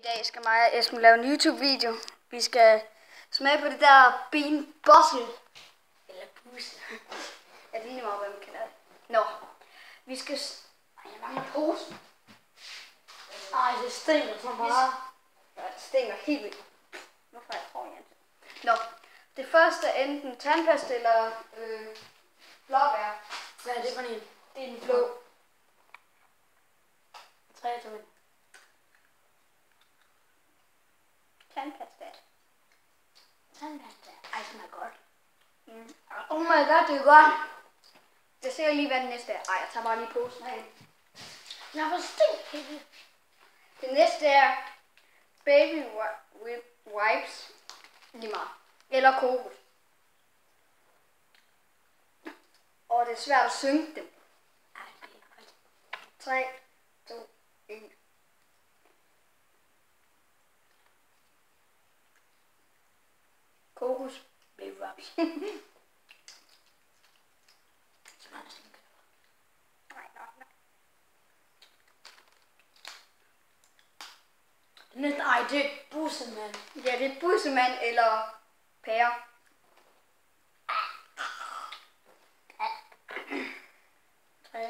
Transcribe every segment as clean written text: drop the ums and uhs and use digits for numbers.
dag skal mig og Esben lave en YouTube-video. Vi skal smage på det der Bean Bossel. Eller Bussel. Ja, det er lige meget, hvad man kalder det. Nå. Vi skal... Ej, jeg mangler posen. Ej, det stinker så meget. Ja, det stinker helt vildt. Nu får jeg hår igen. Nå. Det første er enten tandpasta eller blåbær. Hvad er det for en? Det er den blå. 3, 2, 1. Tandpasta. Tandpasta. Ej, det smager godt. Mm. Oh my god, det er godt. Jeg ser lige, hvad den næste er. Ej, jeg tager bare lige posen af. Jeg får stink helt vildt. Det næste er Baby Wipes. Lige meget. Eller kokos. Og det er svært at synge dem. Ej, det er godt. 3, 2, 1. Kokos. Baby wraps. Smager stinker. Nej. Det næste, ej, det er bussemand. Ja, det er bussemand eller pære.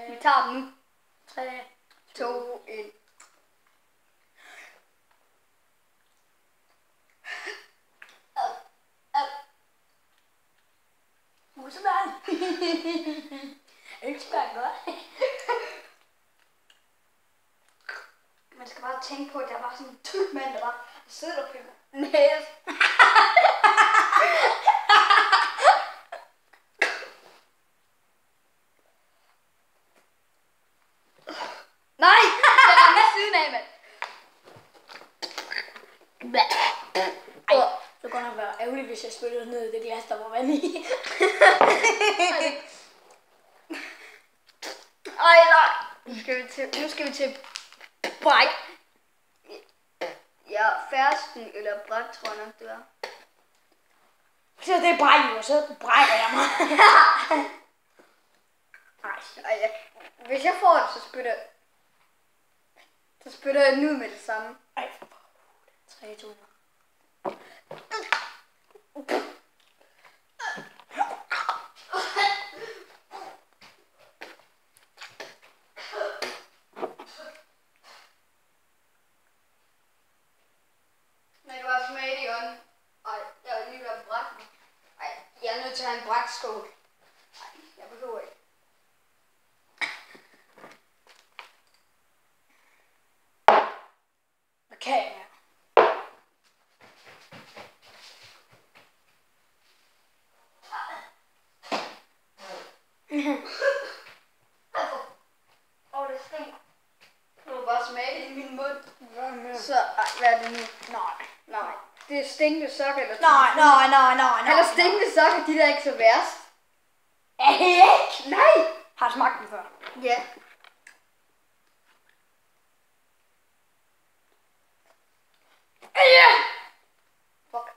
Vi tager dem nu. 3, 2, 1. bussemand. Det smager godt. Man skal bare tænke på, at der var sådan en tyk mand, der bare sidder og piller næse. Nej! Jeg var med siden af, mand. Ej, så kunne det være ærgerligt, hvis jeg spyttede ned i det glas, der var vand i. Ej, nej. Nu skal vi til bræk. Ja, fersken eller bræk, tror jeg nok, det var. Så det er bræk, og så brækker jeg mig. Ej, hvis jeg får det, så spytter jeg den ud med det samme. Ej, 3, 2, 1. Man kan bare smage det i ånden. Ej, jeg vil lige være bræk. Ej, jeg er nødt til at have en brækskål. Ej, jeg behøver ikke. Hvad kan jeg være? Det stinker. Nu vil bare smage det i min mund. Hvad Så, ej, hvad er det nu? Nej. Det er stinkende sokker eller Nej. Eller stinkende sokker, de der er ikke så værst. Er det ikke? Nej! Har du smagt den før? Ja. Ja! Fuck.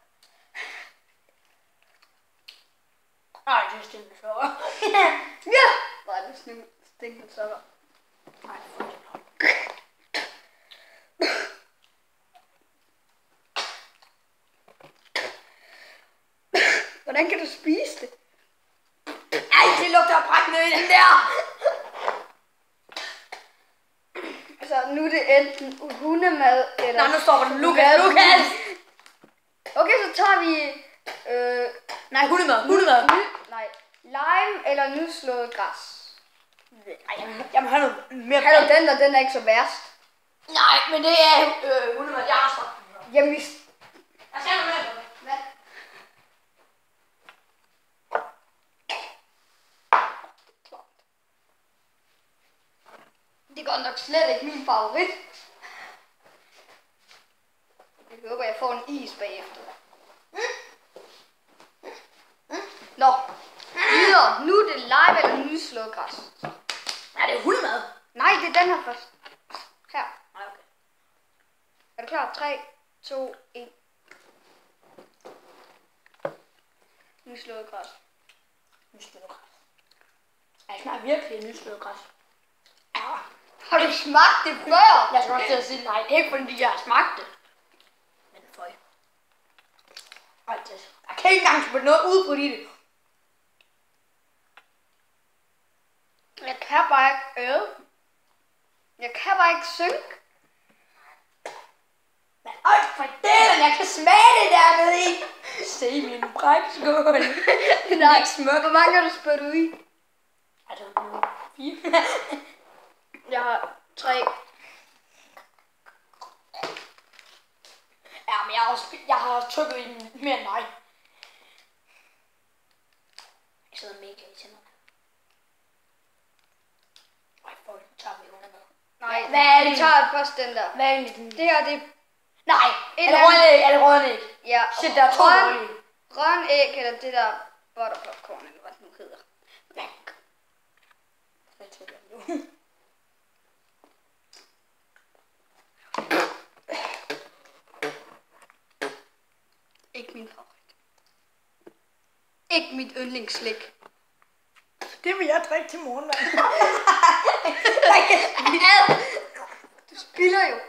Ej, det er stinkende sokker. Ja! Hvor er det stinkende sokker. Ej, fuck. Hvordan kan du spise det? Ej, det lugter af bræk ned i den der. Altså, nu er det enten hundemad eller... Nå, nu stopper den. Lukas. Okay, så tager vi... Nej, hundemad. Nej, lime eller nyslået græs. Ej, jeg må have noget mere. Hallo, den er ikke så værst. Nej, men det er hundemad. Jeg har smagt den før. Jamen, Jeg skal have noget mere. hvad? Det er godt nok slet ikke min favorit. Jeg håber, jeg får en is bagefter. Nå, videre. Nu er det live eller nyslået græs. Nej, det er hundemad. Nej, det er den her først. Her. Nej, okay. Er du klar? 3, 2, 1. Nyslået græs. Nyslået græs. Ej, det smager virkelig af nyslået græs. Ja. Har du smagt det før? Jeg skal også til at sige nej. Det er ikke fordi, jeg har smagt det. Ej, jeg kan ikke engang spille noget udbrudt i det. Jeg kan bare ikke øve. Jeg kan bare ikke synge. Men øj, for delen, jeg kan smage det dernede i. Se min brækskål. Nej, hvor mange har du spurgt ud i? Altså, 4. Jeg har 3. Ja, men jeg har også trykket i mere end dig. Jeg sidder mega i tænderne. Ej, for nu tager vi under med. Nej, Hvad er vi det? tager først den der. Hvad er egentlig den? Det her, det er... Nej, Et er det eller andet- rødnæg? Er det rødnæg? Ja, Shit, der er 2 dårlige. grøn æg, eller det der butterpopcorn, eller hvad det nu hedder. Jeg tror, det er nu. Ikke min favorit. Ikke mit yndlingsslik. Det vil jeg drikke til morgenmad. Du spilder jo.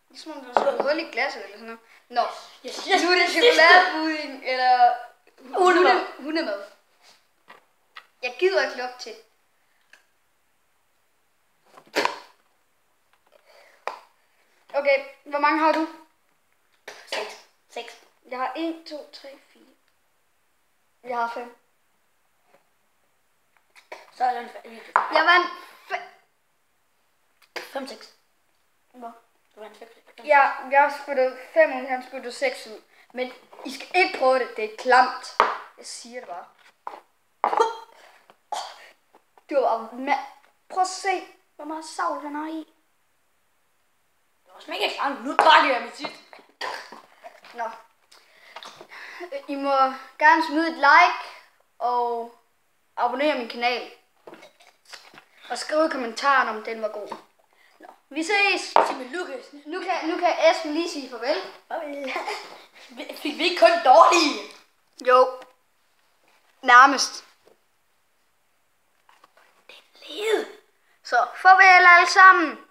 Ligesom om du har slået hul i glasset eller sådan noget. Nå, nu er det chokoladepudding eller hundemad. Jeg gider ikke lukke til. Okay, hvor mange har du? 6. Jeg har 1, 2, 3, 4. Jeg har 5. Så er den færdig. Jeg vandt 5-6. Hvor? Du vandt 5. Jeg har spurgt 5 ud, han spurgte 6 ud. Men I skal ikke prøve det, det er klamt. Jeg siger det bare. Det var bare... Prøv at se, hvor meget savl han har i. Det var mega klart. Nu drak jeg mit sidste. Nå. I må gerne smide et like og abonnere min kanal. Og skrive i kommentaren, om den var god. Nå, vi ses. Simon Lukas. Nu kan Esben lige sige farvel. Fik vi ikke kun dårlige? Jo. Nærmest. Lede. Så farvel alle sammen.